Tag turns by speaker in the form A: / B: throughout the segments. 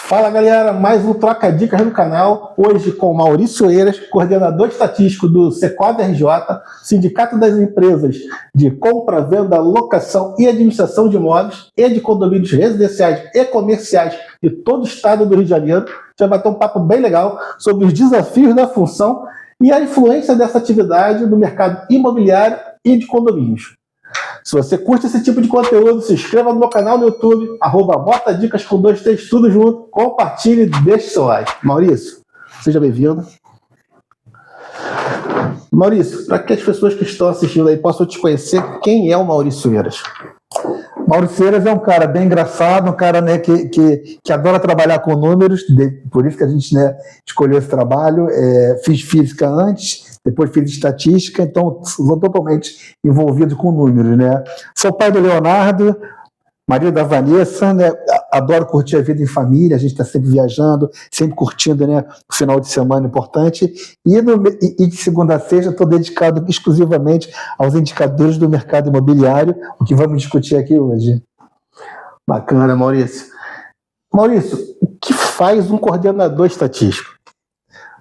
A: Fala galera, mais um Troca Dicas no canal, hoje com Maurício Eiras, coordenador estatístico do Secov RJ, Sindicato das Empresas de Compra, Venda, Locação e Administração de Imóveis e de Condomínios Residenciais e Comerciais de todo o estado do Rio de Janeiro. A gente vai bater um papo bem legal sobre os desafios da função e a influência dessa atividade no mercado imobiliário e de condomínios. Se você curte esse tipo de conteúdo, se inscreva no meu canal no YouTube, @botadicas com 2T's, tudo junto, compartilhe e deixe seu like. Maurício, seja bem-vindo. Maurício, para que as pessoas que estão assistindo aí possam te conhecer, quem é o Maurício Eiras?
B: Maurício Eiras é um cara bem engraçado, um cara, né, que adora trabalhar com números, por isso que a gente, né, escolheu esse trabalho. Fiz física antes, depois fiz estatística, então sou totalmente envolvido com números, né? Sou pai do Leonardo, marido da Vanessa, né? Adoro curtir a vida em família, a gente está sempre viajando, sempre curtindo, né, o final de semana importante, e de segunda a sexta estou dedicado exclusivamente aos indicadores do mercado imobiliário, o que vamos discutir aqui hoje.
A: Bacana, Maurício. Maurício, o que faz um coordenador estatístico?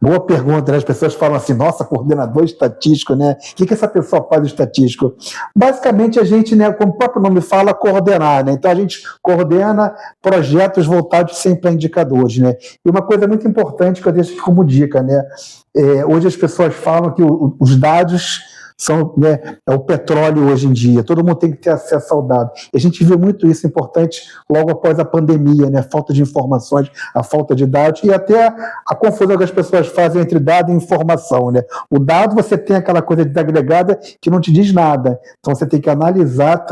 B: Boa pergunta, né? As pessoas falam assim, nossa, coordenador estatístico, né? O que essa pessoa faz estatístico? Basicamente, a gente, né, como o próprio nome fala, coordenar, né? Então, a gente coordena projetos voltados sempre a indicadores, né? E uma coisa muito importante que eu deixo aqui como dica, né? Hoje as pessoas falam que os dados são, né, é o petróleo hoje em dia, todo mundo tem que ter acesso ao dado. E a gente viu muito isso importante logo após a pandemia, né, a falta de informações, a falta de dados e até a confusão que as pessoas fazem entre dado e informação, né. O dado, você tem aquela coisa desagregada que não te diz nada, então você tem que analisar,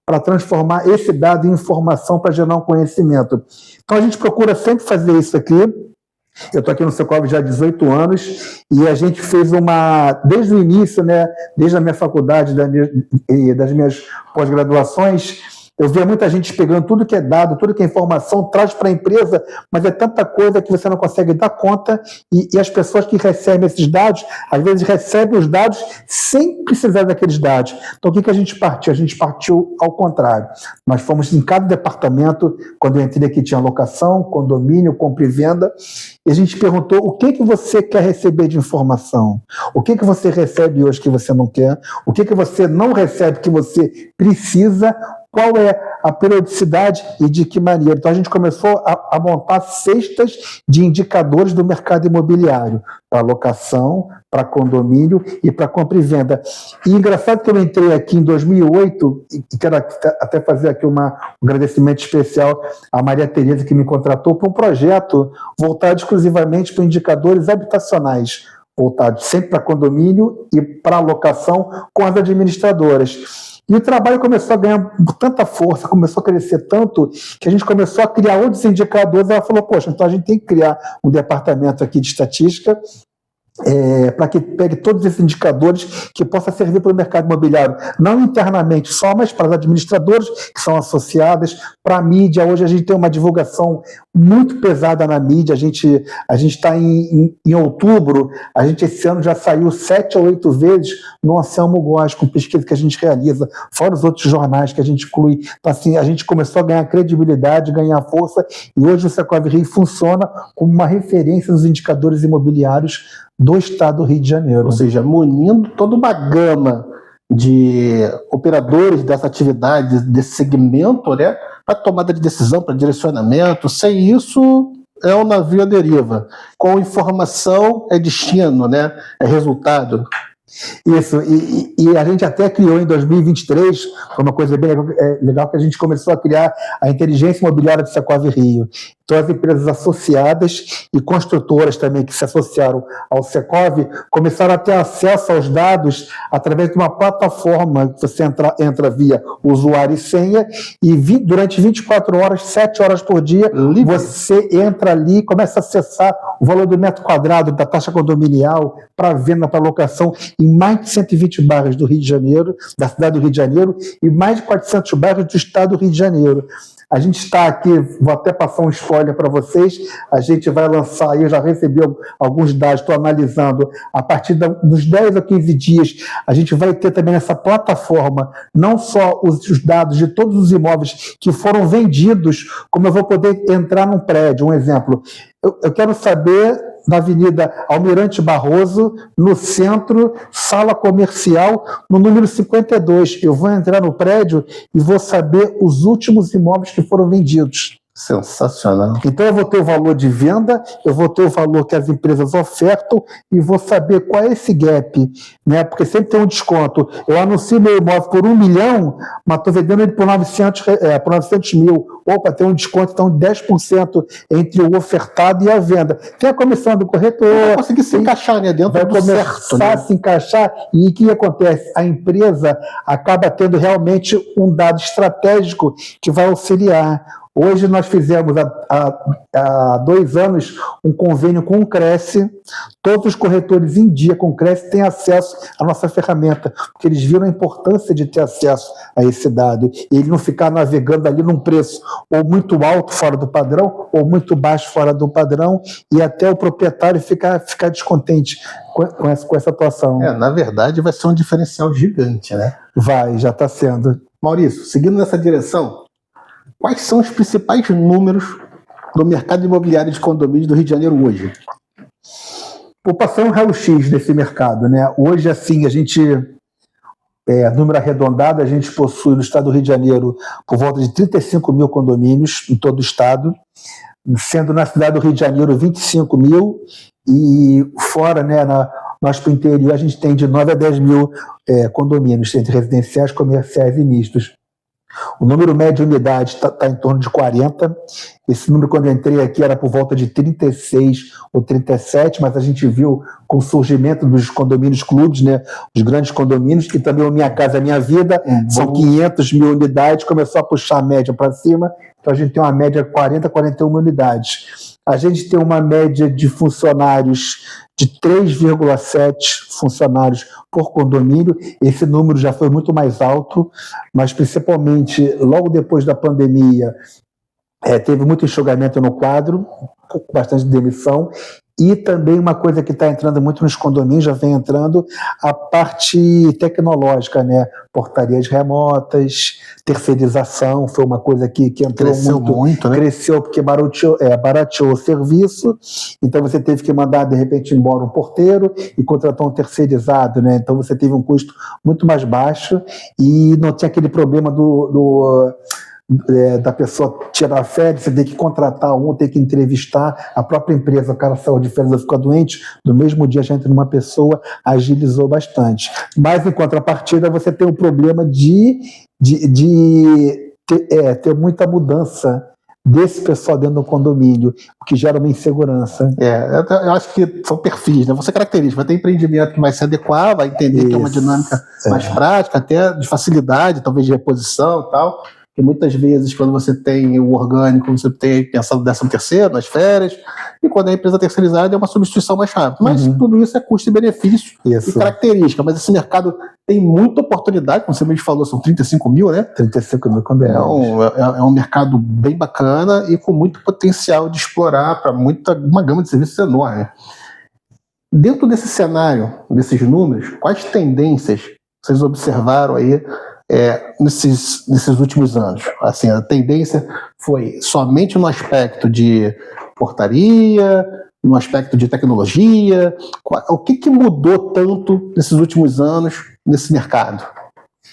B: para transformar esse dado em informação para gerar um conhecimento. Então a gente procura sempre fazer isso aqui. Eu estou aqui no Secov já há 18 anos e a gente fez desde o início, né, desde a minha faculdade, das minhas pós-graduações, eu via muita gente pegando tudo que é dado, tudo que é informação, traz para a empresa, mas é tanta coisa que você não consegue dar conta e as pessoas que recebem esses dados, às vezes recebem os dados sem precisar daqueles dados. Então, o que a gente partiu? A gente partiu ao contrário. Nós fomos em cada departamento, quando eu entrei aqui tinha locação, condomínio, compra e venda, e a gente perguntou o que você quer receber de informação, o que você recebe hoje que você não quer, o que você não recebe que você precisa, qual é a periodicidade e de que maneira. Então a gente começou a montar cestas de indicadores do mercado imobiliário, para locação, para condomínio e para compra e venda. E engraçado que eu entrei aqui em 2008, e quero até fazer aqui um agradecimento especial à Maria Tereza, que me contratou para um projeto voltado exclusivamente para indicadores habitacionais, voltado sempre para condomínio e para locação com as administradoras. E o trabalho começou a ganhar tanta força, começou a crescer tanto, que a gente começou a criar outros indicadores. Ela falou, poxa, então a gente tem que criar um departamento aqui de estatística para que pegue todos esses indicadores que possa servir para o mercado imobiliário, não internamente só, mas para as administradoras que são associadas, para a mídia. Hoje a gente tem uma divulgação muito pesada na mídia, a gente está em outubro, a gente esse ano já saiu 7 ou 8 vezes no Anselmo Góes, com pesquisa que a gente realiza, fora os outros jornais que a gente inclui. Então, assim, a gente começou a ganhar credibilidade, ganhar força, e hoje o Secov Rio funciona como uma referência dos indicadores imobiliários do estado do Rio de Janeiro.
A: Ou seja, munindo toda uma gama de operadores dessa atividade, desse segmento, né, para tomada de decisão, para direcionamento. Sem isso, é um navio à deriva. Com informação é destino, né, é resultado.
B: Isso, e a gente até criou em 2023, foi uma coisa bem legal, que a gente começou a criar a inteligência imobiliária do Secov Rio. Então, as empresas associadas e construtoras também que se associaram ao Secov começaram a ter acesso aos dados através de uma plataforma que você entra via usuário e senha e durante 24 horas, 7 horas por dia, você entra ali e começa a acessar o valor do metro quadrado da taxa condominial para venda, para locação em mais de 120 bairros do Rio de Janeiro, da cidade do Rio de Janeiro, e mais de 400 bairros do estado do Rio de Janeiro. A gente está aqui, vou até passar um spoiler para vocês, a gente vai lançar aí, eu já recebi alguns dados, estou analisando, a partir dos 10 a 15 dias, a gente vai ter também nessa plataforma, não só os dados de todos os imóveis que foram vendidos, como eu vou poder entrar num prédio, um exemplo. Eu quero saber, na Avenida Almirante Barroso, no centro, sala comercial, no número 52. Eu vou entrar no prédio e vou saber os últimos imóveis que foram vendidos.
A: Sensacional.
B: Então eu vou ter o valor de venda, eu vou ter o valor que as empresas ofertam e vou saber qual é esse gap, né? Porque sempre tem um desconto. Eu anuncio meu imóvel por 1 milhão, mas estou vendendo ele por 900 mil. Opa, tem um desconto então de 10% entre o ofertado e a venda. Tem a comissão do corretor.
A: Vai conseguir se encaixar, né? Dentro
B: vai
A: do
B: começar
A: certo, né?
B: a se encaixar. E o que acontece? A empresa acaba tendo realmente um dado estratégico que vai auxiliar. Hoje nós fizemos, há 2 anos, um convênio com o Cresce. Todos os corretores em dia com o Cresce têm acesso à nossa ferramenta, porque eles viram a importância de ter acesso a esse dado. E ele não ficar navegando ali num preço ou muito alto fora do padrão, ou muito baixo fora do padrão, e até o proprietário ficar descontente com essa atuação.
A: Na verdade, vai ser um diferencial gigante, né?
B: Vai, já está sendo.
A: Maurício, seguindo nessa direção, quais são os principais números do mercado imobiliário de condomínios do Rio de Janeiro hoje?
B: Vou passar um raio-x desse mercado, né? Hoje, assim, a gente, número arredondado, a gente possui no estado do Rio de Janeiro por volta de 35 mil condomínios em todo o estado, sendo na cidade do Rio de Janeiro 25 mil, e fora, né, nós para o interior, a gente tem de 9 a 10 mil condomínios, entre residenciais, comerciais e mistos. O número médio de unidades está em torno de 40. Esse número, quando eu entrei aqui, era por volta de 36 ou 37, mas a gente viu com o surgimento dos condomínios clubes, né, os grandes condomínios, e também o Minha Casa Minha Vida, são 500 mil unidades, começou a puxar a média para cima, então a gente tem uma média de 40, 41 unidades. A gente tem uma média de funcionários de 3,7 funcionários por condomínio. Esse número já foi muito mais alto, mas principalmente logo depois da pandemia teve muito enxugamento no quadro, bastante demissão, e também uma coisa que está entrando muito nos condomínios, já vem entrando, a parte tecnológica, né? Portarias remotas, terceirização, foi uma coisa que entrou muito, né? Cresceu porque barateou o serviço, então você teve que mandar, de repente, embora um porteiro e contratou um terceirizado, né? Então você teve um custo muito mais baixo e não tinha aquele problema da pessoa tirar férias, você tem que contratar tem que entrevistar a própria empresa, o cara saiu de férias, fica doente, no mesmo dia já entra numa pessoa, agilizou bastante. Mas em contrapartida você tem o problema de ter muita mudança desse pessoal dentro do condomínio, o que gera uma insegurança.
A: Eu acho que são perfis, né? Você caracteriza, vai ter empreendimento que vai se adequar, vai entender que é uma dinâmica mais prática, até de facilidade, talvez de reposição e tal. Porque muitas vezes, quando você tem o orgânico, você tem pensado no 13º, nas férias, e quando é a empresa terceirizada é uma substituição mais rápida. Mas tudo isso é custo e benefício e característica. Mas esse mercado tem muita oportunidade, como você mesmo falou, são 35 mil, né?
B: 35 mil condomínios.
A: É um mercado bem bacana e com muito potencial de explorar para uma gama de serviços enorme. Dentro desse cenário, desses números, quais tendências vocês observaram aí nesses últimos anos? Assim, a tendência foi somente no aspecto de portaria, no aspecto de tecnologia? O que mudou tanto nesses últimos anos nesse mercado?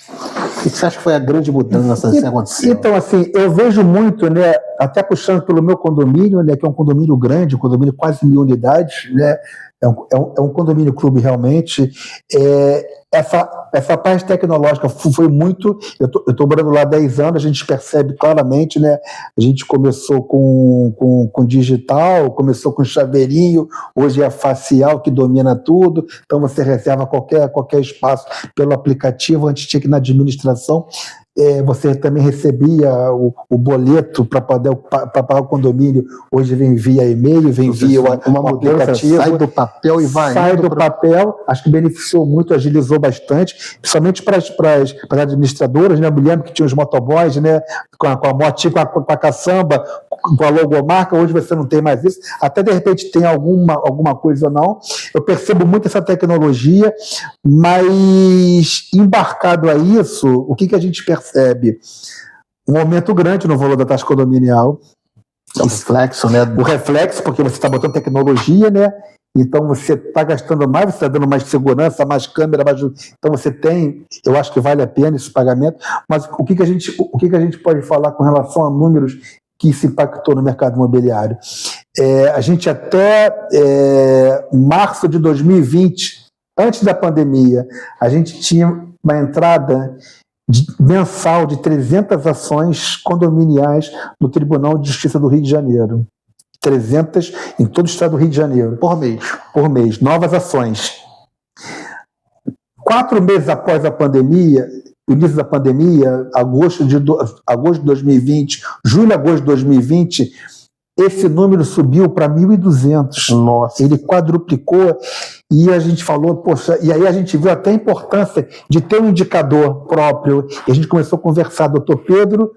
A: O que você acha que foi a grande mudança que aconteceu?
B: Então, assim, eu vejo muito, né, até puxando pelo meu condomínio, né, que é um condomínio grande, um condomínio quase 1.000 unidades, né, é um condomínio clube realmente. Essa parte tecnológica foi muito. Eu estou morando lá há 10 anos, a gente percebe claramente, né? A gente começou com digital, começou com chaveirinho, hoje é a facial que domina tudo, então você reserva qualquer espaço pelo aplicativo, antes tinha que ir na administração. você também recebia o boleto para pagar o condomínio, hoje vem via e-mail, vem via
A: uma mudança,
B: aplicativo.
A: sai do papel e vai.
B: Sai do papel, acho que beneficiou muito, agilizou bastante, principalmente para as administradoras, né? Eu me lembro que tinha os motoboys, né? Com a motinha, com a caçamba, com a logomarca, hoje você não tem mais isso, até de repente tem alguma coisa ou não. Eu percebo muito essa tecnologia, mas embarcado a isso, o que a gente percebe? Um aumento grande no valor da taxa condominial.
A: O reflexo, né?
B: O reflexo, porque você está botando tecnologia, né? Então você está gastando mais, você está dando mais segurança, mais câmera, mais... Então você tem, eu acho que vale a pena esse pagamento, mas o que a gente pode falar com relação a números que isso impactou no mercado imobiliário? A gente até março de 2020, antes da pandemia, a gente tinha uma entrada mensal de 300 ações condominiais no Tribunal de Justiça do Rio de Janeiro. 300 em todo o estado do Rio de Janeiro. Por mês, novas ações. 4 meses após a pandemia, início da pandemia, agosto de 2020, julho, agosto de 2020, esse número subiu para 1.200.
A: Nossa.
B: Ele quadruplicou e a gente falou, poxa, e aí a gente viu até a importância de ter um indicador próprio. E a gente começou a conversar, doutor Pedro,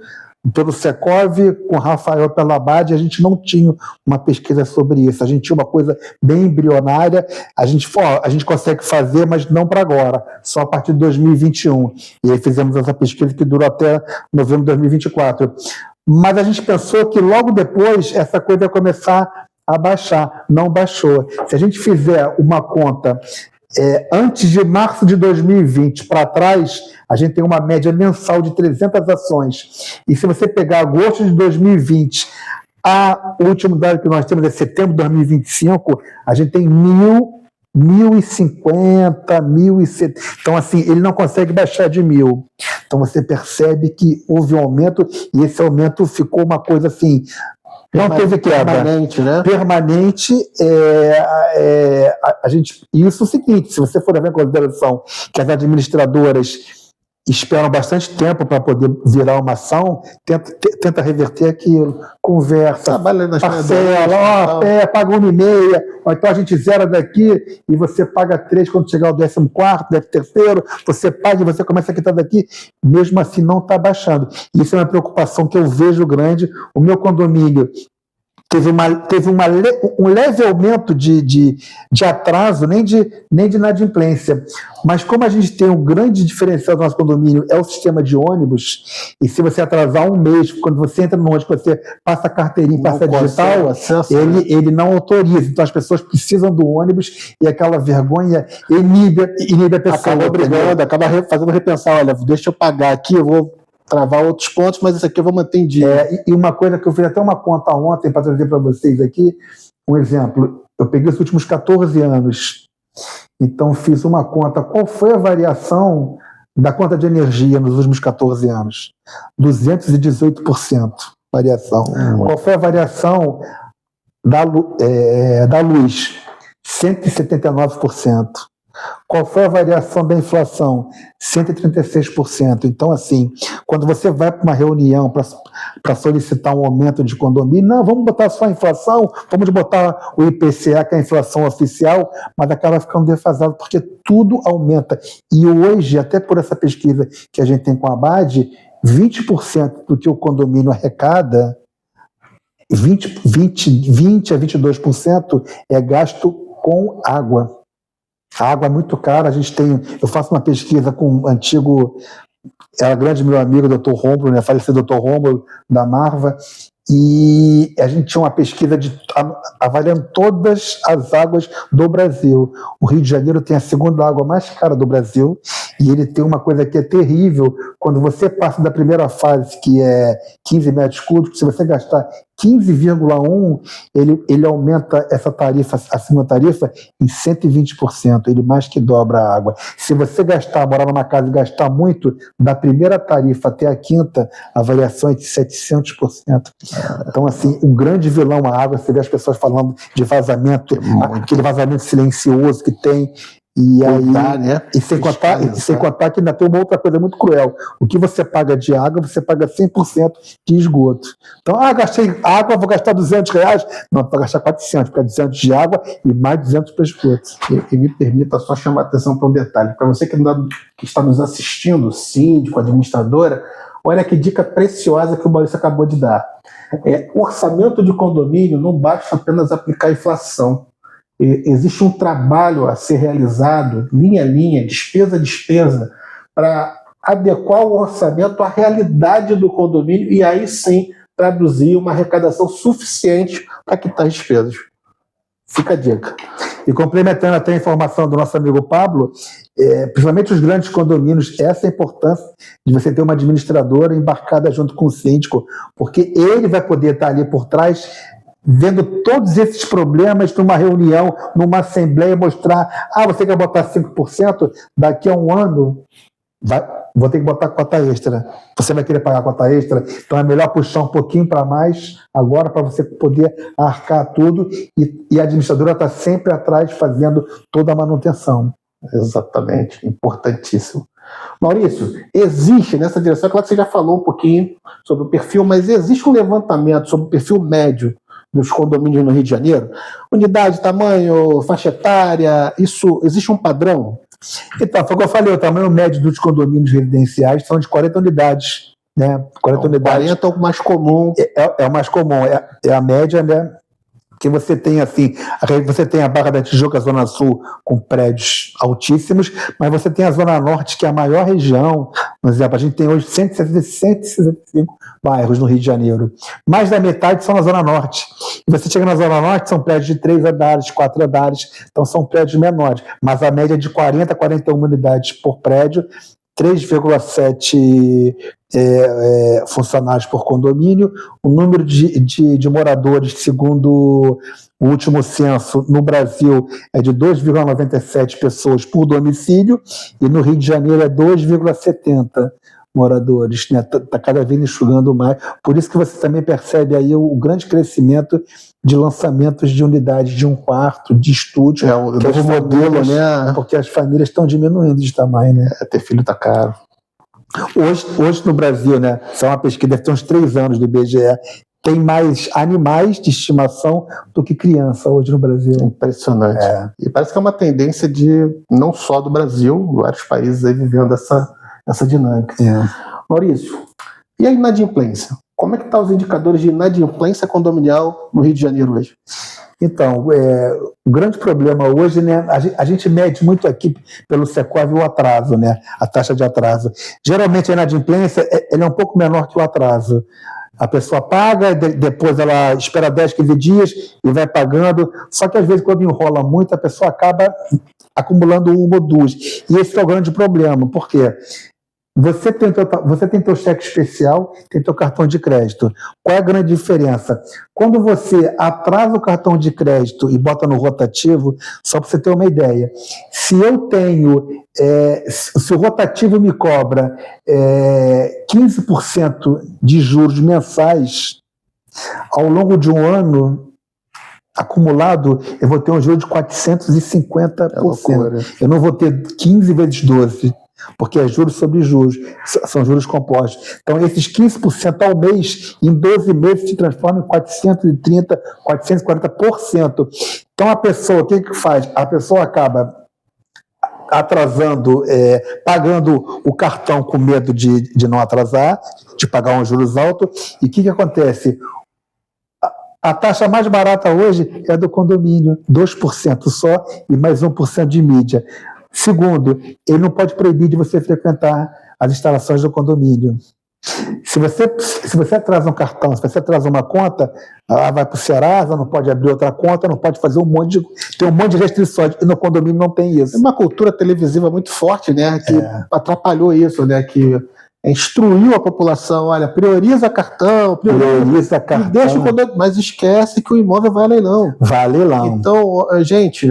B: pelo Secov, com Rafael Pelabade, a gente não tinha uma pesquisa sobre isso, a gente tinha uma coisa bem embrionária, a gente consegue fazer, mas não para agora, só a partir de 2021. E aí fizemos essa pesquisa que durou até novembro de 2024. Mas a gente pensou que logo depois essa coisa ia começar a baixar, não baixou. Se a gente fizer uma conta antes de março de 2020 para trás, a gente tem uma média mensal de 300 ações. E se você pegar agosto de 2020, o último dado que nós temos é setembro de 2025, a gente tem 1.050, 1.070. Então, assim, ele não consegue baixar de 1.000. Então, você percebe que houve um aumento, e esse aumento ficou uma coisa assim... Não teve quebra.
A: Permanente, né?
B: Permanente, a gente... Isso é o seguinte, se você for levar em consideração que as administradoras esperam bastante tempo para poder virar uma ação, tenta reverter aquilo, conversa, parcela, paga 1,5, ou então a gente zera daqui e você paga 3 quando chegar ao 14º, 13º, você paga e você começa a quitar daqui, mesmo assim não está baixando. Isso é uma preocupação que eu vejo grande. O meu condomínio teve um leve aumento de atraso, nem de inadimplência. Mas como a gente tem um grande diferencial do nosso condomínio, é o sistema de ônibus, e se você atrasar um mês, quando você entra no ônibus, você passa a carteirinha, passa digital, ele não autoriza. Então as pessoas precisam do ônibus e aquela vergonha inibe a pessoa.
A: Acaba obrigando, acaba fazendo repensar, olha, deixa eu pagar aqui, eu vou travar outros pontos, mas isso aqui eu vou manter em dia.
B: E uma coisa que eu fiz até uma conta ontem para trazer para vocês aqui, um exemplo, eu peguei os últimos 14 anos, então fiz uma conta, qual foi a variação da conta de energia nos últimos 14 anos? 218% variação. Qual foi a variação da luz? 179%. Qual foi a variação da inflação? 136%. Então, assim, quando você vai para uma reunião para solicitar um aumento de condomínio, não, vamos botar só a inflação, vamos botar o IPCA, que é a inflação oficial, mas acaba ficando defasado, porque tudo aumenta. E hoje, até por essa pesquisa que a gente tem com a ABAD, 20% do que o condomínio arrecada, 20 a 22% é gasto com água. A água é muito cara, eu faço uma pesquisa com um antigo, era grande meu amigo, Dr. Rômulo, né, falecido Dr. Rômulo, da Marva, e a gente tinha uma pesquisa avaliando todas as águas do Brasil. O Rio de Janeiro tem a segunda água mais cara do Brasil, e ele tem uma coisa que é terrível, quando você passa da primeira fase, que é 15 metros cúbicos, se você gastar 15,1, ele aumenta essa tarifa, a segunda tarifa, em 120%, ele mais que dobra a água. Se você morar numa casa e gastar muito, da primeira tarifa até a quinta, a variação é de 700%. Então, assim, um grande vilão a água, você vê as pessoas falando de vazamento, aquele vazamento silencioso que tem. E aí,
A: Cuidar, né?
B: e sem contar que ainda tem uma outra coisa muito cruel. O que você paga de água, você paga 100% de esgoto. Então, gastei água, vou gastar R$200. Não, vai gastar 400, porque é 200 de água e mais 200 para esgoto.
A: E me permita só chamar a atenção para um detalhe. Para você que está nos assistindo, síndico, administradora, olha que dica preciosa que o Maurício acabou de dar. O orçamento de condomínio não basta apenas aplicar a inflação. Existe um trabalho a ser realizado, linha a linha, despesa a despesa, para adequar o orçamento à realidade do condomínio e aí sim traduzir uma arrecadação suficiente para quitar as despesas. Fica a dica.
B: E complementando até a informação do nosso amigo Pablo, principalmente os grandes condomínios, essa é a importância de você ter uma administradora embarcada junto com o síndico, porque ele vai poder estar ali por trás vendo todos esses problemas numa reunião, numa assembleia, mostrar, você quer botar 5%, daqui a um ano vou ter que botar cota extra. Você vai querer pagar cota extra, então é melhor puxar um pouquinho para mais agora para você poder arcar tudo e a administradora está sempre atrás fazendo toda a manutenção.
A: Exatamente, importantíssimo. Maurício, existe nessa direção, claro que você já falou um pouquinho sobre o perfil, mas existe um levantamento sobre o perfil médio dos condomínios no Rio de Janeiro? Unidade, tamanho, faixa etária, isso, existe um padrão?
B: Então, foi o que eu falei, o tamanho médio dos condomínios residenciais são de 40 unidades. Né? 40 unidades.
A: 40 é o mais comum.
B: É o mais comum, é a média, né? Que você tem assim, você tem a Barra da Tijuca, a Zona Sul, com prédios altíssimos, mas você tem a Zona Norte, que é a maior região. Por exemplo, a gente tem hoje 165 bairros no Rio de Janeiro. Mais da metade são na Zona Norte. E você chega na Zona Norte, são prédios de 3 andares, 4 andares, então são prédios menores. Mas a média é de 40 a 41 unidades por prédio, 3,7 funcionários por condomínio. O número de moradores, segundo o último censo, no Brasil é de 2,97 pessoas por domicílio, e no Rio de Janeiro é 2,70 moradores, né? Tá cada vez enxugando mais. Por isso que você também percebe aí o grande crescimento de lançamentos de unidades de um quarto, de estúdio.
A: O novo modelo, né?
B: Porque as famílias estão diminuindo de tamanho, né?
A: Ter filho tá caro.
B: Hoje no Brasil, né? Isso é uma pesquisa, deve ter uns 3 anos do IBGE, tem mais animais de estimação do que criança hoje no Brasil.
A: Impressionante. E parece que é uma tendência não só do Brasil, vários países aí vivendo essa dinâmica. Maurício, e a inadimplência? Como é que estão os indicadores de inadimplência condominial no Rio de Janeiro hoje?
B: Então, o grande problema hoje, né, a gente mede muito aqui pelo Secov o atraso, né, a taxa de atraso. Geralmente a inadimplência ela é um pouco menor que o atraso. A pessoa paga, depois ela espera 10, 15 dias e vai pagando, só que às vezes quando enrola muito a pessoa acaba acumulando uma ou duas. E esse é o grande problema, por quê? Você tem teu cheque especial, tem teu cartão de crédito. Qual é a grande diferença? Quando você atrasa o cartão de crédito e bota no rotativo, só para você ter uma ideia, se o rotativo me cobra 15% de juros mensais, ao longo de um ano acumulado, eu vou ter um juro de 450%. Eu não vou ter 15 vezes 12%. Porque é juros sobre juros, são juros compostos. Então, esses 15% ao mês, em 12 meses, se transformam em 430%, 440%. Então, a pessoa, o que faz? A pessoa acaba atrasando, pagando o cartão com medo de não atrasar, de pagar uns juros altos. E o que acontece? A taxa mais barata hoje é do condomínio, 2% só e mais 1% de mídia. Segundo, ele não pode proibir de você frequentar as instalações do condomínio. Se você atrasa um cartão, se você atrasa uma conta, ela vai para o Serasa, não pode abrir outra conta, não pode fazer tem um monte de restrições, e no condomínio não tem isso.
A: É uma cultura televisiva muito forte, né, que atrapalhou isso, né, que instruiu a população, olha, prioriza cartão, e deixa o condomínio, mas esquece que o imóvel vai a leilão.
B: Vai a leilão.
A: Então, gente,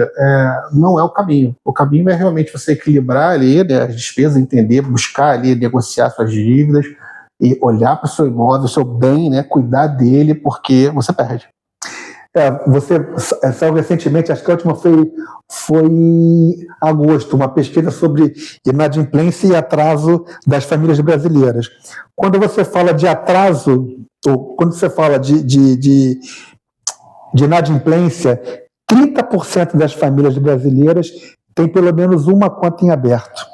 A: não é o caminho. O caminho é realmente você equilibrar ali, né, as despesas, entender, buscar ali, negociar suas dívidas e olhar para o seu imóvel, o seu bem, né, cuidar dele, porque você perde.
B: Você saiu recentemente, acho que a última foi em agosto, uma pesquisa sobre inadimplência e atraso das famílias brasileiras. Quando você fala de atraso, ou quando você fala de inadimplência, 30% das famílias brasileiras têm pelo menos uma conta em aberto.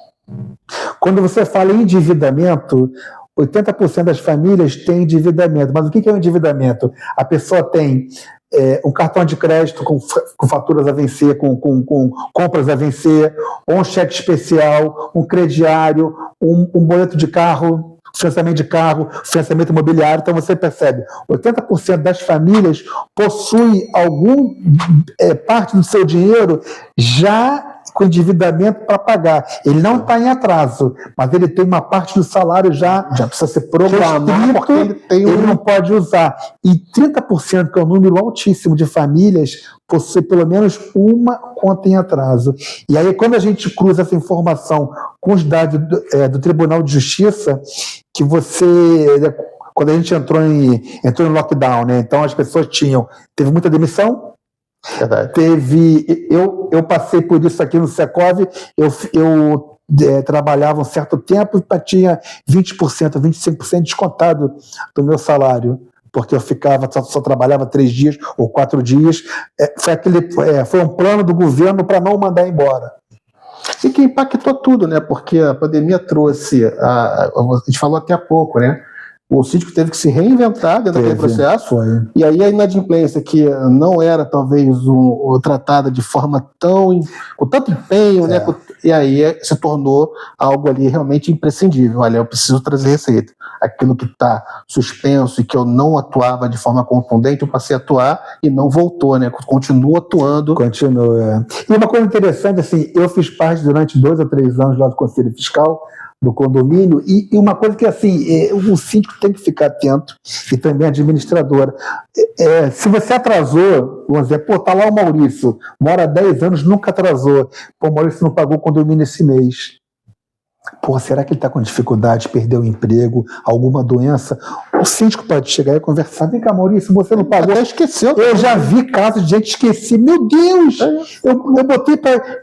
B: Quando você fala em endividamento, 80% das famílias têm endividamento. Mas o que é o endividamento? A pessoa tem um cartão de crédito com faturas a vencer, com compras a vencer, ou um cheque especial, um crediário, um boleto de carro, financiamento de carro, financiamento imobiliário. Então você percebe, 80% das famílias possuem parte do seu dinheiro já com endividamento para pagar. Ele não está em atraso, mas ele tem uma parte do salário já
A: precisa ser programado, porque
B: ele não pode usar. E 30%, que é um número altíssimo de famílias, possui pelo menos uma conta em atraso. E aí, quando a gente cruza essa informação com os dados do Tribunal de Justiça, que quando a gente entrou em lockdown, né? Então as pessoas teve muita demissão.
A: Verdade.
B: Eu passei por isso aqui no Secov, eu trabalhava um certo tempo e tinha 20%, 25% descontado do meu salário, porque eu só trabalhava 3 dias ou 4 dias. Foi um plano do governo para não mandar embora.
A: E que impactou tudo, né? Porque a pandemia trouxe, a gente falou até há pouco, né? O síndico teve que se reinventar dentro daquele processo.
B: Foi.
A: E aí a inadimplência, que não era talvez tratada de forma com tanto empenho, né? E aí se tornou algo ali realmente imprescindível. Olha, eu preciso trazer receita. Aquilo que está suspenso e que eu não atuava de forma contundente, eu passei a atuar e não voltou, né? Continuo atuando.
B: Continua. E uma coisa interessante, assim, eu fiz parte durante 2 a 3 anos lá do Conselho Fiscal, do condomínio, e uma coisa que, assim, o síndico tem que ficar atento, e também a administradora. Se você atrasou, vamos dizer, tá lá o Maurício, mora há 10 anos, nunca atrasou. O Maurício não pagou o condomínio esse mês. Será que ele está com dificuldade, perdeu o emprego, alguma doença? O síndico pode chegar e conversar. Vem cá, Maurício, você não pagou.
A: Até esqueceu.
B: Eu já vi casos de gente esquecer. Meu Deus! Eu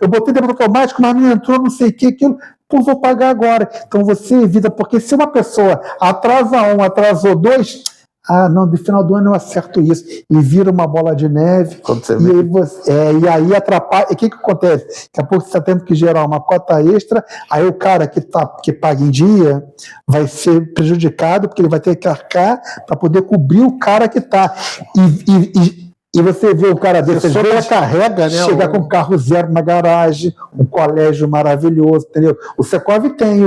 B: botei débito automático, mas não entrou, não sei o que, aquilo. Vou pagar agora. Então você evita, porque se uma pessoa atrasa atrasou 2, no final do ano eu acerto isso, e vira uma bola de neve, e aí atrapalha. E o que acontece? Daqui a pouco você está tendo que gerar uma cota extra, aí o cara que paga em dia vai ser prejudicado, porque ele vai ter que arcar para poder cobrir o cara que está. E você vê o cara desse, às vezes,
A: carrega, né?
B: Chegar com carro zero na garagem, um colégio maravilhoso, entendeu? O Secov tem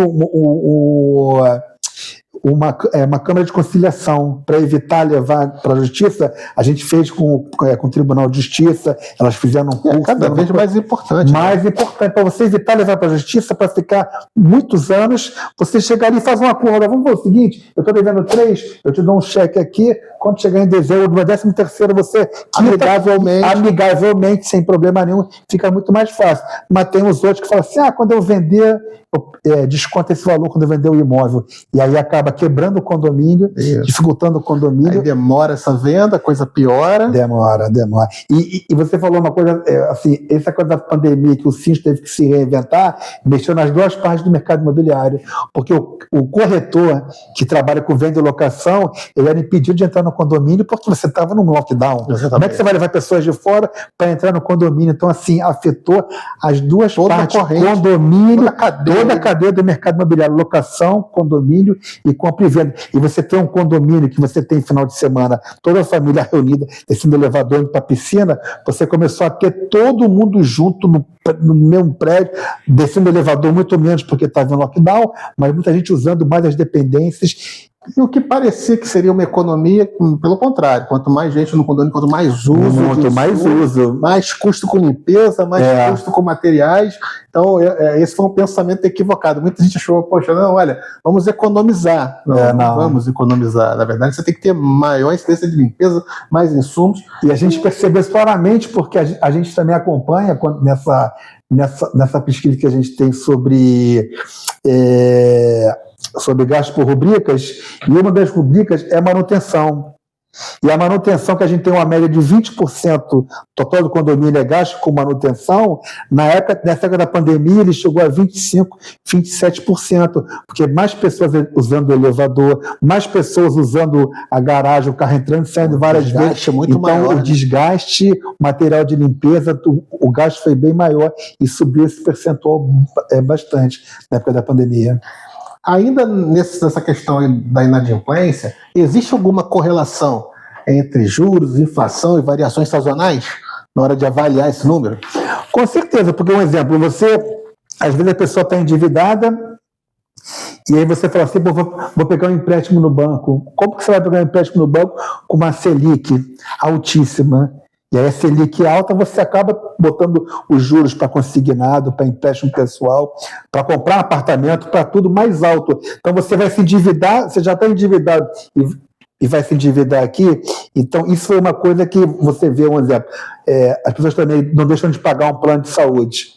B: uma câmara de conciliação para evitar levar para a justiça. A gente fez com o Tribunal de Justiça, elas fizeram um curso.
A: Cada vez mais importante.
B: Mais importante, para você evitar levar para a justiça, para ficar muitos anos, você chegar ali e faz um acordo. Vamos fazer o seguinte, eu estou devendo 3, eu te dou um cheque aqui, quando chegar em dezembro, no 13º, você amigavelmente, sem problema nenhum, fica muito mais fácil. Mas tem os outros que falam assim, quando eu vender, desconta esse valor quando eu vender o imóvel. E aí acaba quebrando o condomínio, dificultando o condomínio.
A: Aí demora essa venda, a coisa piora.
B: Demora. E você falou uma coisa, assim, essa coisa da pandemia, que o síndico teve que se reinventar, mexeu nas 2 partes do mercado imobiliário. Porque o corretor que trabalha com venda e locação, ele era impedido de entrar no condomínio porque você estava num lockdown.
A: Exatamente.
B: Como é que você vai levar pessoas de fora para entrar no condomínio? Então, assim, afetou as 2 partes, condomínio, toda a cadeia do mercado imobiliário, locação, condomínio e compra e venda. E você tem um condomínio que você tem final de semana, toda a família reunida, descendo o elevador indo para a piscina, você começou a ter todo mundo junto no mesmo prédio, descendo o elevador muito menos porque estava em lockdown, mas muita gente usando mais as dependências.
A: E o que parecia que seria uma economia, pelo contrário, quanto mais gente no condomínio, quanto mais uso, mais custo com limpeza, mais custo com materiais. Então, esse foi um pensamento equivocado. Muita gente achou, olha, vamos economizar. Não vamos economizar. Na verdade, você tem que ter maior incidência de limpeza, mais insumos.
B: E a gente percebeu isso claramente, porque a gente também acompanha nessa pesquisa que a gente tem sobre gastos por rubricas, e uma das rubricas é manutenção. E a manutenção, que a gente tem uma média de 20% total do condomínio é gasto com manutenção, nessa época da pandemia, ele chegou a 25%, 27%, porque mais pessoas usando o elevador, mais pessoas usando a garagem, o carro entrando e saindo várias vezes.
A: Muito
B: então,
A: maior,
B: o desgaste, o material de limpeza, o gasto foi bem maior e subiu esse percentual bastante na época da pandemia.
A: Ainda nessa questão da inadimplência, existe alguma correlação entre juros, inflação e variações sazonais na hora de avaliar esse número?
B: Com certeza, porque um exemplo, às vezes a pessoa está endividada e aí você fala assim, vou pegar um empréstimo no banco. Como que você vai pegar um empréstimo no banco com uma Selic altíssima? E aí a Selic alta, você acaba botando os juros para consignado, para empréstimo pessoal, para comprar um apartamento, para tudo mais alto. Então você vai se endividar, você já está endividado e vai se endividar aqui. Então isso foi uma coisa que você vê, um exemplo, as pessoas também não deixam de pagar um plano de saúde.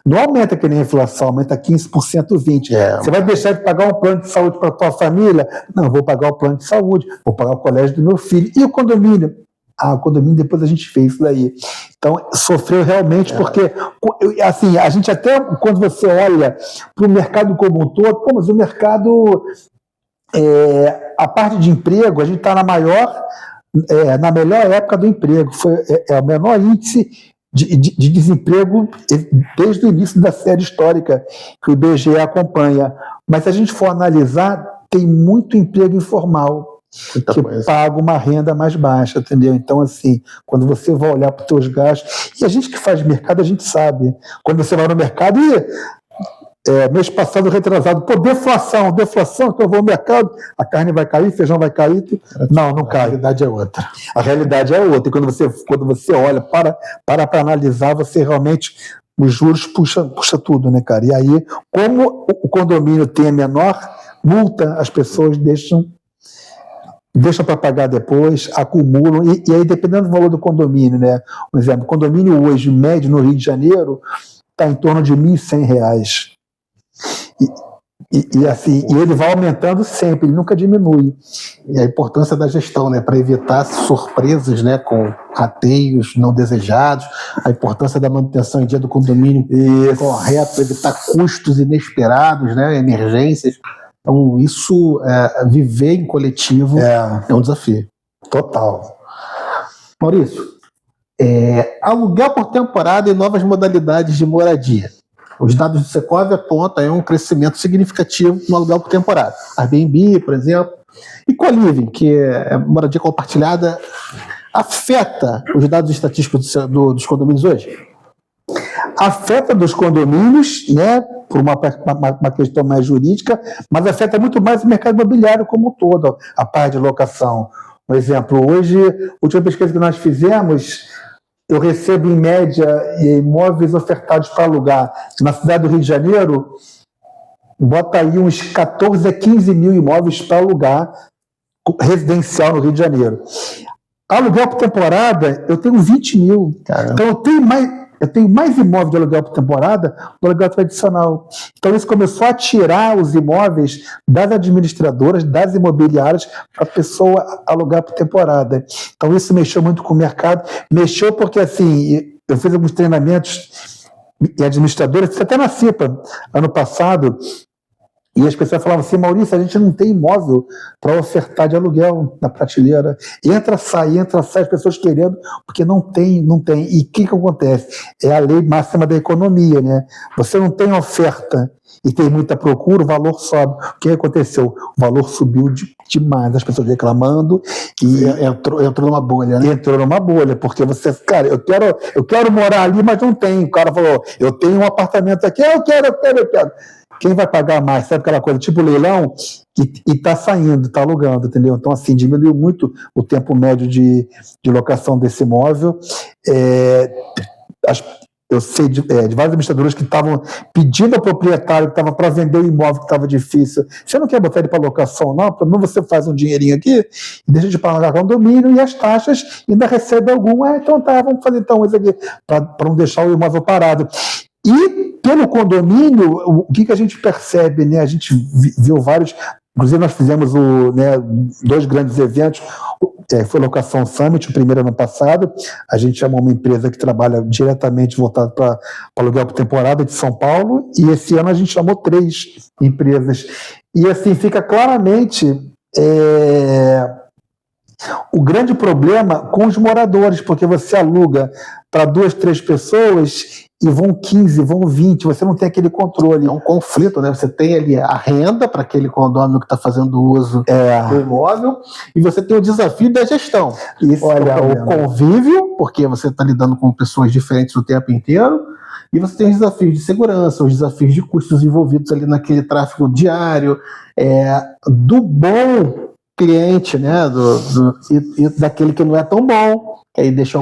B: Não aumenta que nem a inflação, aumenta 15%, 20%. Você vai deixar de pagar um plano de saúde para a tua família? Não, vou pagar o plano de saúde, vou pagar o colégio do meu filho. E o condomínio? O condomínio, depois a gente fez isso daí. Então, sofreu realmente, porque, assim, a gente até, quando você olha para o mercado como um todo, mas o mercado, a parte de emprego, a gente está na melhor época do emprego. É o menor índice de desemprego desde o início da série histórica que o IBGE acompanha. Mas se a gente for analisar, tem muito emprego informal, que paga uma renda mais baixa, entendeu? Então, assim, quando você vai olhar para os seus gastos, e a gente que faz mercado, a gente sabe. Quando você vai no mercado, mês passado, retrasado, deflação, que eu vou ao mercado, a carne vai cair, feijão vai cair. Não cai.
A: A realidade é outra.
B: A realidade é outra. E quando você olha, para analisar, você realmente, os juros puxa tudo, né, cara? E aí, como o condomínio tem a menor multa, as pessoas deixam para pagar depois, acumulam, e aí dependendo do valor do condomínio, né? Por exemplo, o condomínio hoje, médio no Rio de Janeiro, está em torno de R$ 1.100. E assim, e ele vai aumentando sempre, ele nunca diminui.
A: E a importância da gestão, né, para evitar surpresas, né, com rateios não desejados, a importância da manutenção em dia do condomínio correto, evitar custos inesperados, né, emergências. Então, isso, viver em coletivo é um desafio.
B: Total.
A: Maurício, aluguel por temporada e novas modalidades de moradia. Os dados do Secovi apontam um crescimento significativo no aluguel por temporada. Airbnb, por exemplo, e co-living, que é moradia compartilhada, afeta os dados estatísticos dos condomínios hoje?
B: Afeta dos condomínios, né, por uma questão mais jurídica, mas afeta muito mais o mercado imobiliário como um todo, a parte de locação. Por exemplo, hoje, a última pesquisa que nós fizemos, eu recebo em média imóveis ofertados para alugar na cidade do Rio de Janeiro, bota aí uns 14 a 15 mil imóveis para alugar residencial no Rio de Janeiro. Aluguel por temporada, eu tenho 20 mil. Caramba. Então eu tenho mais imóveis de aluguel por temporada do aluguel tradicional. Então isso começou a tirar os imóveis das administradoras, das imobiliárias, para a pessoa alugar por temporada. Então isso mexeu muito com o mercado. Mexeu porque, assim, eu fiz alguns treinamentos em administradoras, até na CIPA, ano passado, e as pessoas falavam assim, Maurício, a gente não tem imóvel para ofertar de aluguel na prateleira. Entra, sai, as pessoas querendo, porque não tem. E o que acontece? É a lei máxima da economia, né? Você não tem oferta e tem muita procura, o valor sobe. O que aconteceu? O valor subiu demais, as pessoas reclamando e
A: entrou numa bolha, né?
B: Entrou numa bolha, porque você, cara, eu quero morar ali, mas não tem. O cara falou, eu tenho um apartamento aqui, eu quero. Quem vai pagar mais? Sabe aquela coisa, tipo leilão, e está saindo, está alugando, entendeu? Então, assim, diminuiu muito o tempo médio de locação desse imóvel. Eu sei de vários administradores que estavam pedindo ao proprietário que estava para vender o imóvel que estava difícil. Você não quer botar ele para locação, não? Pelo menos você faz um dinheirinho aqui e deixa de pagar condomínio e as taxas ainda recebe algum. Então tá, vamos fazer então isso aqui, para não deixar o imóvel parado. E pelo condomínio, o que a gente percebe, né? A gente viu vários Inclusive, nós fizemos dois grandes eventos. Foi a Locação Summit, o primeiro ano passado. A gente chamou uma empresa que trabalha diretamente voltada para aluguel por temporada de São Paulo, e esse ano a gente chamou 3 empresas. E assim, fica claramente o grande problema com os moradores, porque você aluga para 2, 3 pessoas e vão 15, vão 20, você não tem aquele controle.
A: É um conflito, né? Você tem ali a renda para aquele condomínio que está fazendo uso do imóvel, e você tem o desafio da gestão. Olha, o convívio, porque você está lidando com pessoas diferentes o tempo inteiro, e você tem os desafios de segurança, os desafios de custos envolvidos ali naquele tráfego diário, do bom cliente, né? E daquele que não é tão bom, que aí deixa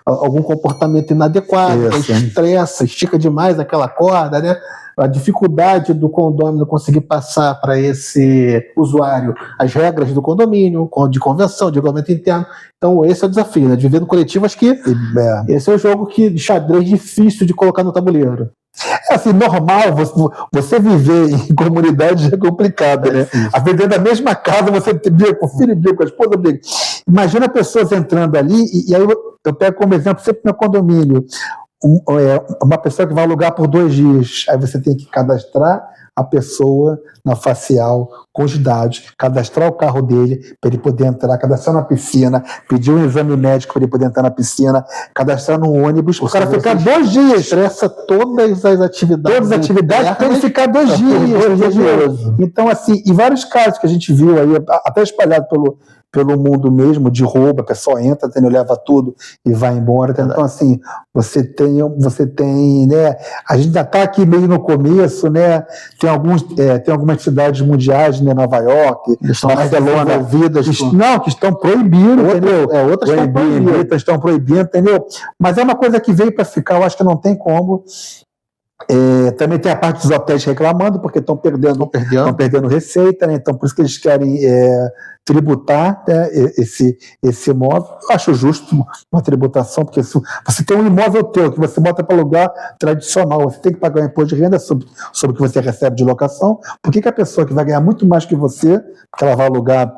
A: algum comportamento inadequado, estressa, estica demais aquela corda, né? A dificuldade do condomínio conseguir passar para esse usuário as regras do condomínio, de convenção, de regulamento interno. Então esse é o desafio, né? De viver no coletivo, acho que esse é o jogo de xadrez difícil de colocar no tabuleiro.
B: Assim, normal, você viver em comunidade já é complicado, né? A viver da mesma casa, você briga com o filho, briga com a esposa, briga. Imagina pessoas entrando ali, e aí eu pego como exemplo sempre meu condomínio, uma pessoa que vai alugar por 2 dias, aí você tem que cadastrar a pessoa na facial, com os dados, cadastrar o carro dele para ele poder entrar, cadastrar na piscina, pedir um exame médico para ele poder entrar na piscina, cadastrar no ônibus, o cara ficar 2 dias.
A: Estressa todas as atividades.
B: Todas as atividades para ele ficar 2 dias. Então, assim, e vários casos que a gente viu aí, até espalhado pelo mundo mesmo, de roubo, a pessoa entra, leva tudo e vai embora. Então, assim, você tem, né? A gente ainda está aqui meio no começo, né? Tem algumas cidades mundiais, né? Nova York, Barcelona, que estão proibindo, entendeu?
A: Outras
B: estão proibindo, entendeu? Mas é uma coisa que veio para ficar, eu acho que não tem como. Também tem a parte dos hotéis reclamando, porque estão perdendo receita, né? Então por isso que eles querem tributar, né, esse imóvel. Eu acho justo uma tributação, porque se você tem um imóvel teu que você bota para alugar tradicional, você tem que pagar um imposto de renda sobre o que você recebe de locação. Por que a pessoa que vai ganhar muito mais que você, porque ela vai alugar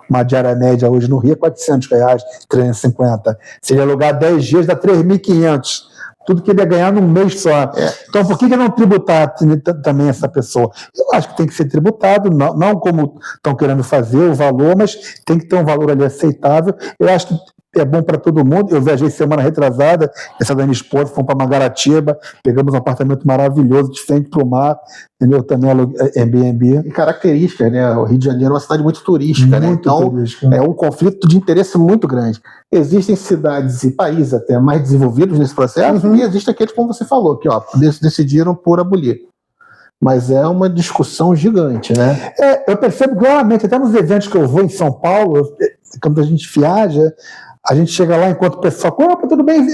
B: uma diária média hoje no Rio é R$400, R$350. Se ele alugar 10 dias, dá 3.500. Tudo que ele ia ganhar num mês só. Então, por que não tributar também essa pessoa? Eu acho que tem que ser tributado, não como estão querendo fazer o valor, mas tem que ter um valor ali aceitável. Eu acho que é bom para todo mundo. Eu viajei semana retrasada, essa da minha esposa, fomos para Mangaratiba, pegamos um apartamento maravilhoso, de frente para o mar, entendeu? Também Airbnb.
A: E característica, né? O Rio de Janeiro é uma cidade muito turística, né? Então,
B: turística.
A: É um conflito de interesse muito grande. Existem cidades e países até mais desenvolvidos nesse processo, e existem aqueles, como você falou, que decidiram por abolir. Mas é uma discussão gigante, né?
B: Eu percebo claramente, até nos eventos que eu vou em São Paulo, quando a gente viaja, a gente chega lá enquanto o pessoal, tudo bem,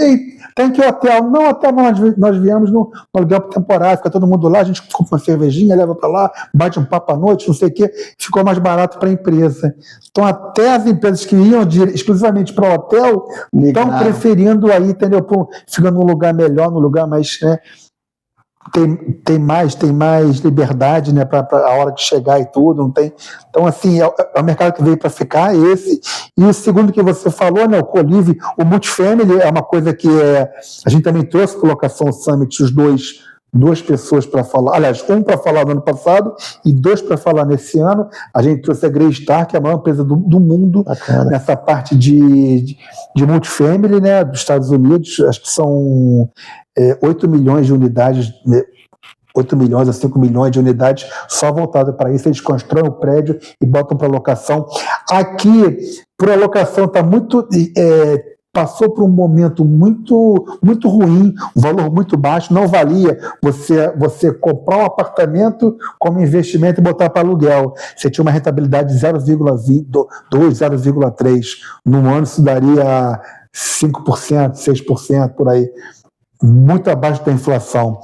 B: tem que ir ao hotel. Não, hotel nós viemos no aluguel por temporada, fica todo mundo lá, a gente compra uma cervejinha, leva para lá, bate um papo à noite, não sei o quê, ficou mais barato para a empresa. Então até as empresas que iam exclusivamente para o hotel estão preferindo aí, entendeu? Ficando num lugar melhor, num lugar mais, né? Tem mais liberdade, né, para a hora de chegar e tudo, não tem. Então, assim, é o mercado que veio para ficar, esse. E o segundo que você falou, né, o Colive, o Multifamily é uma coisa que a gente também trouxe para o Locação Summit duas pessoas para falar, aliás, um para falar no ano passado e 2 para falar nesse ano. A gente trouxe a Greystar, que é a maior empresa do mundo, nessa parte de Multifamily, né, dos Estados Unidos. Acho que são 8 milhões de unidades, 8 milhões a 5 milhões de unidades só voltadas para isso. Eles constroem o prédio e botam para locação. Aqui, por a locação está muito... passou por um momento muito, muito ruim, um valor muito baixo, não valia você comprar um apartamento como investimento e botar para aluguel. Você tinha uma rentabilidade de 0,2, 0,3. No ano isso daria 5%, 6% por aí, muito abaixo da inflação.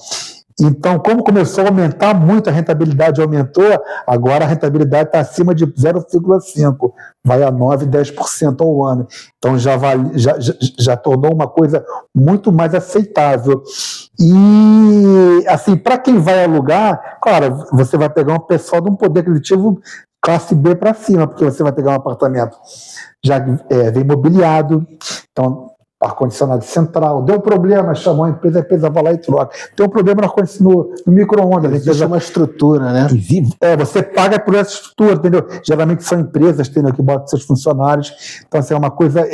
B: Então, como começou a aumentar muito, a rentabilidade aumentou, agora a rentabilidade está acima de 0,5%, vai a 9%, 10% ao ano. Então, já tornou uma coisa muito mais aceitável. E, assim, para quem vai alugar, claro, você vai pegar um pessoal de um poder aquisitivo classe B para cima, porque você vai pegar um apartamento já vem mobiliado, então ar-condicionado central, deu problema, chamou a empresa vai lá e troca. Tem um problema no micro-ondas.
A: Existe uma estrutura, né?
B: Você paga por essa estrutura, entendeu? Geralmente são empresas, entendeu, que botam seus funcionários. Então, assim, é uma coisa...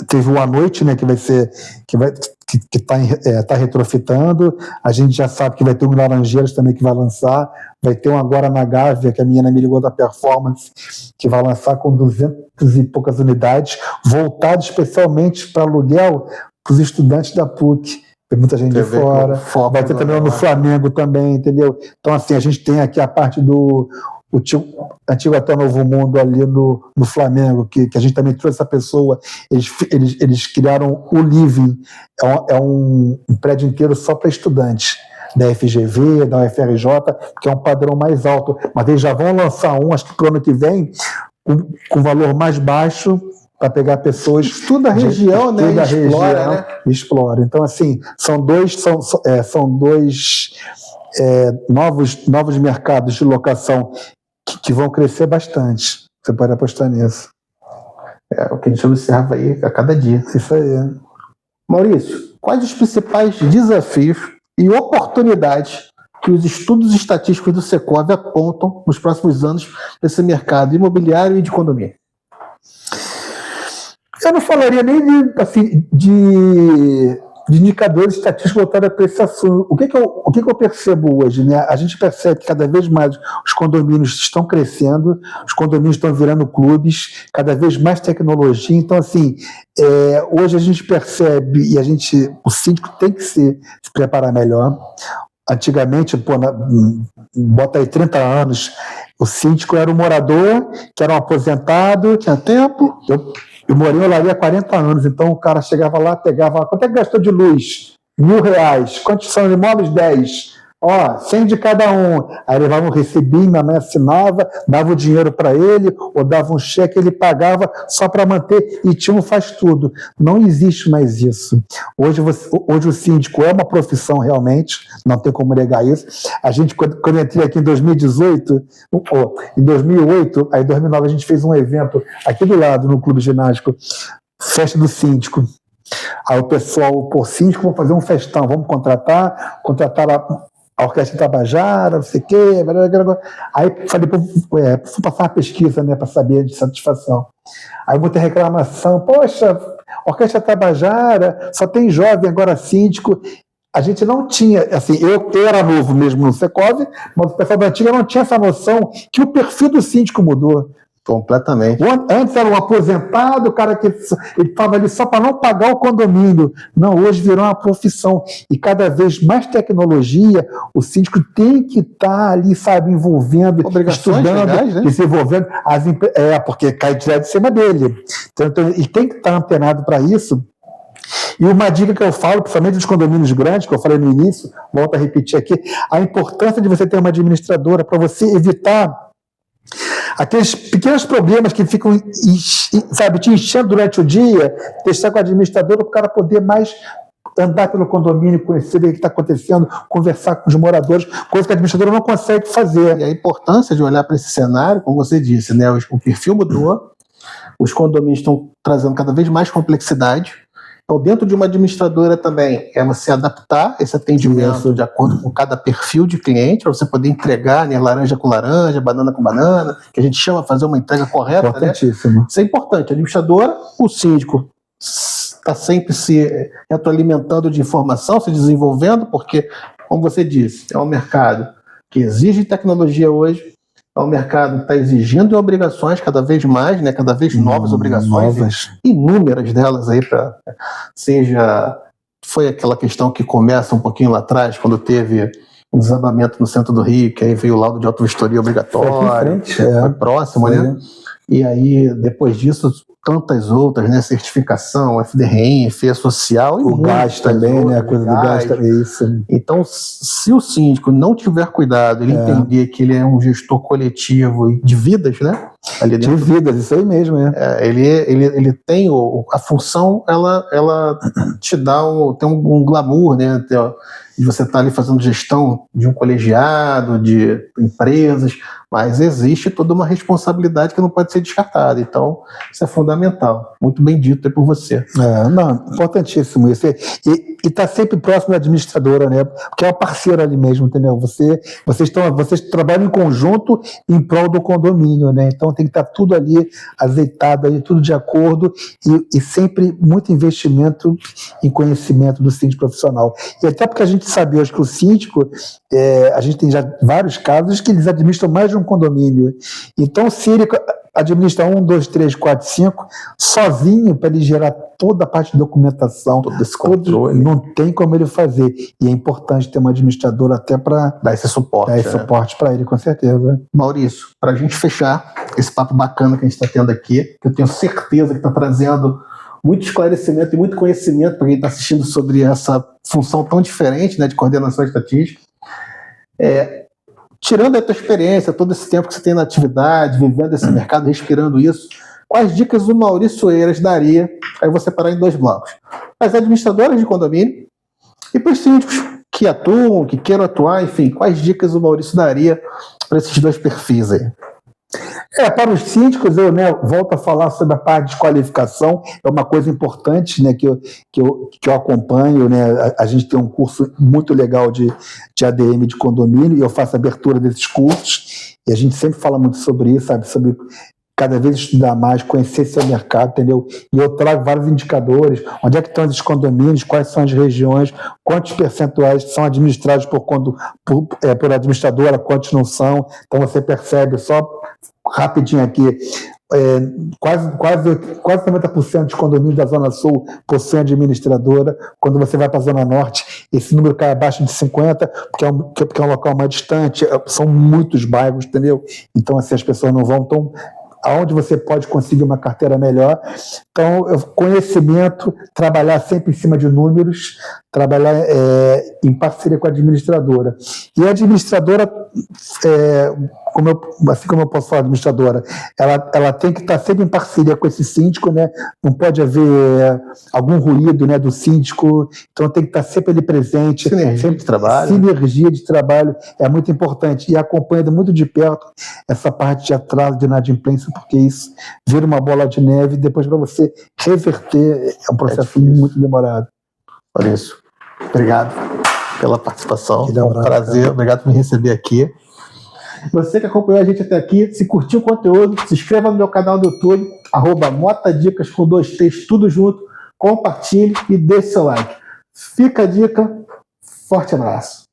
B: Teve uma noite, né, que está retrofitando. A gente já sabe que vai ter um Laranjeiras também que vai lançar. Vai ter um agora na Gávea, que a menina me ligou da Performance, que vai lançar com 200 e poucas unidades, voltado especialmente para aluguel para os estudantes da PUC. Tem muita gente de fora. Vai ter também no Flamengo também, entendeu? Então, assim, a gente tem aqui a parte do antigo até Novo Mundo ali no Flamengo, que a gente também trouxe essa pessoa. Eles criaram o Living, é um prédio inteiro só para estudantes da FGV, da UFRJ, que é um padrão mais alto, mas eles já vão lançar acho que para o ano que vem, com valor mais baixo, para pegar pessoas...
A: Estuda a região, né?
B: Explora. Então, assim, são dois novos mercados de locação que vão crescer bastante. Você pode apostar nisso.
A: É o que a gente observa aí a cada dia.
B: Isso aí.
A: Maurício, quais os principais desafios e oportunidades que os estudos estatísticos do Secovi apontam nos próximos anos nesse mercado imobiliário e de condomínio?
B: Eu não falaria nem de indicadores estatísticos voltados para esse assunto. O que eu percebo hoje, né? A gente percebe que cada vez mais os condomínios estão crescendo, os condomínios estão virando clubes, cada vez mais tecnologia. Então, assim, hoje a gente percebe, e o síndico tem que se preparar melhor. Antigamente, bota aí 30 anos, o síndico era um morador, que era um aposentado, tinha tempo. Eu morei em Olaria há 40 anos, então o cara chegava lá, pegava... Quanto é que gastou de luz? R$1.000. Quantos são imóveis? 10. 100 de cada um. Aí levava um recibinho, minha mãe assinava, dava o dinheiro para ele, ou dava um cheque, ele pagava só para manter, e tinha um faz tudo. Não existe mais isso. Hoje o síndico é uma profissão realmente, não tem como negar isso. A gente, quando eu entrei aqui em 2018, em 2008, aí em 2009 a gente fez um evento aqui do lado, no Clube Ginástico, Festa do Síndico. Aí o pessoal, síndico, vamos fazer um festão, vamos contratar a Orquestra Tabajara, não sei o quê. Aí falei, fui passar uma pesquisa, né, para saber de satisfação. Aí botei reclamação, poxa, Orquestra Tabajara, só tem jovem agora síndico. A gente não tinha, assim, eu era novo mesmo no Secovi, mas o pessoal da antiga não tinha essa noção que o perfil do síndico mudou.
A: Completamente.
B: Antes era um aposentado, o cara que ele estava ali só para não pagar o condomínio. Não, hoje virou uma profissão. E cada vez mais tecnologia, o síndico tem que estar ali, sabe, envolvendo, estudando, legais, né? Desenvolvendo, porque cai direto de cima dele. Então, ele tem que estar antenado para isso. E uma dica que eu falo, principalmente dos condomínios grandes, que eu falei no início, volto a repetir aqui, a importância de você ter uma administradora para você evitar aqueles pequenos problemas que ficam, sabe, te enchendo durante o dia, deixar com a administradora para o cara poder mais andar pelo condomínio, conhecer o que está acontecendo, conversar com os moradores, coisa que a administradora não consegue fazer.
A: E a importância de olhar para esse cenário, como você disse, né, o perfil mudou, os condomínios estão trazendo cada vez mais complexidade. Então, dentro de uma administradora também é você adaptar esse atendimento de acordo com cada perfil de cliente, para você poder entregar, né, laranja com laranja, banana com banana, que a gente chama de fazer uma entrega correta.
B: Importantíssimo.
A: Né? Isso é importante. A administradora, o síndico está sempre se retroalimentando de informação, se desenvolvendo, porque, como você disse, é um mercado que exige tecnologia hoje, é um mercado que está exigindo obrigações cada vez mais, né, cada vez novas obrigações, inúmeras delas aí, foi aquela questão que começa um pouquinho lá atrás, quando teve um desabamento no centro do Rio, que aí veio o laudo de auto-vistoria obrigatório, foi próximo, né? E aí, depois disso, tantas outras, né? Certificação, FDRN, FIA Social e
B: O gás também, né? A coisa do gás também, isso.
A: Então, se o síndico não tiver cuidado, ele entender que ele é um gestor coletivo de vidas, né? Ali
B: De
A: dentro,
B: vidas, isso aí mesmo,
A: ele tem a função, ela te dá tem um glamour, né? De você estar ali fazendo gestão de um colegiado, de empresas, mas existe toda uma responsabilidade que não pode ser descartada. Então, isso é fundamental. Muito bem dito aí por você.
B: Não, importantíssimo isso. E está sempre próximo da administradora, né? Porque é uma parceira ali mesmo, entendeu? Vocês trabalham em conjunto em prol do condomínio, né? Então tem que estar tudo ali azeitado, ali, tudo de acordo e sempre muito investimento em conhecimento do síndico profissional. E até porque a gente sabe hoje que o síndico, a gente tem já vários casos que eles administram mais de um condomínio. Então, se ele administra 1, 2, 3, 4, 5, sozinho, para ele gerar toda a parte de documentação,
A: todo esse controle,
B: não tem como ele fazer. E é importante ter um administrador até para
A: dar esse suporte.
B: Dar esse suporte para ele, com certeza.
A: Maurício, para a gente fechar esse papo bacana que a gente está tendo aqui, que eu tenho certeza que está trazendo muito esclarecimento e muito conhecimento para quem está assistindo sobre essa função tão diferente, né, de coordenação estatística. Tirando a tua experiência, todo esse tempo que você tem na atividade, vivendo esse mercado, respirando isso, quais dicas o Maurício Eiras daria, aí eu vou separar em 2 blocos, para as administradoras de condomínio e para os síndicos que atuam, que queiram atuar, enfim, quais dicas o Maurício daria para esses 2 perfis aí?
B: Para os síndicos, eu volto a falar sobre a parte de qualificação, é uma coisa importante, né, que eu acompanho, né, a gente tem um curso muito legal de ADM de condomínio, e eu faço a abertura desses cursos, e a gente sempre fala muito sobre isso, sabe, sobre cada vez estudar mais, conhecer seu mercado, entendeu? E eu trago vários indicadores, onde é que estão esses condomínios, quais são as regiões, quantos percentuais são administrados por administradora, quantos não são, então você percebe, só rapidinho aqui, quase 90% dos condomínios da Zona Sul possuem administradora. Quando você vai para a Zona Norte, esse número cai abaixo de 50%, porque é um local mais distante, são muitos bairros, entendeu? Então, assim, as pessoas não vão. Então, aonde você pode conseguir uma carteira melhor. Então, conhecimento, trabalhar sempre em cima de números, trabalhar em parceria com a administradora. E a administradora, assim como eu posso falar administradora, ela tem que estar sempre em parceria com esse síndico, né? Não pode haver algum ruído, né, do síndico, então tem que estar sempre ali presente.
A: Sinergia de trabalho.
B: Sinergia de trabalho é muito importante, e acompanhando muito de perto essa parte de atraso de inadimplência, porque isso vira uma bola de neve, e depois para você reverter é um processo muito demorado.
A: Olha isso. Obrigado pela participação.
B: É um
A: prazer. Obrigado por me receber aqui. Você que acompanhou a gente até aqui, se curtiu o conteúdo, se inscreva no meu canal do YouTube, @motadicas com 2 T's, tudo junto, compartilhe e deixe seu like. Fica a dica, forte abraço.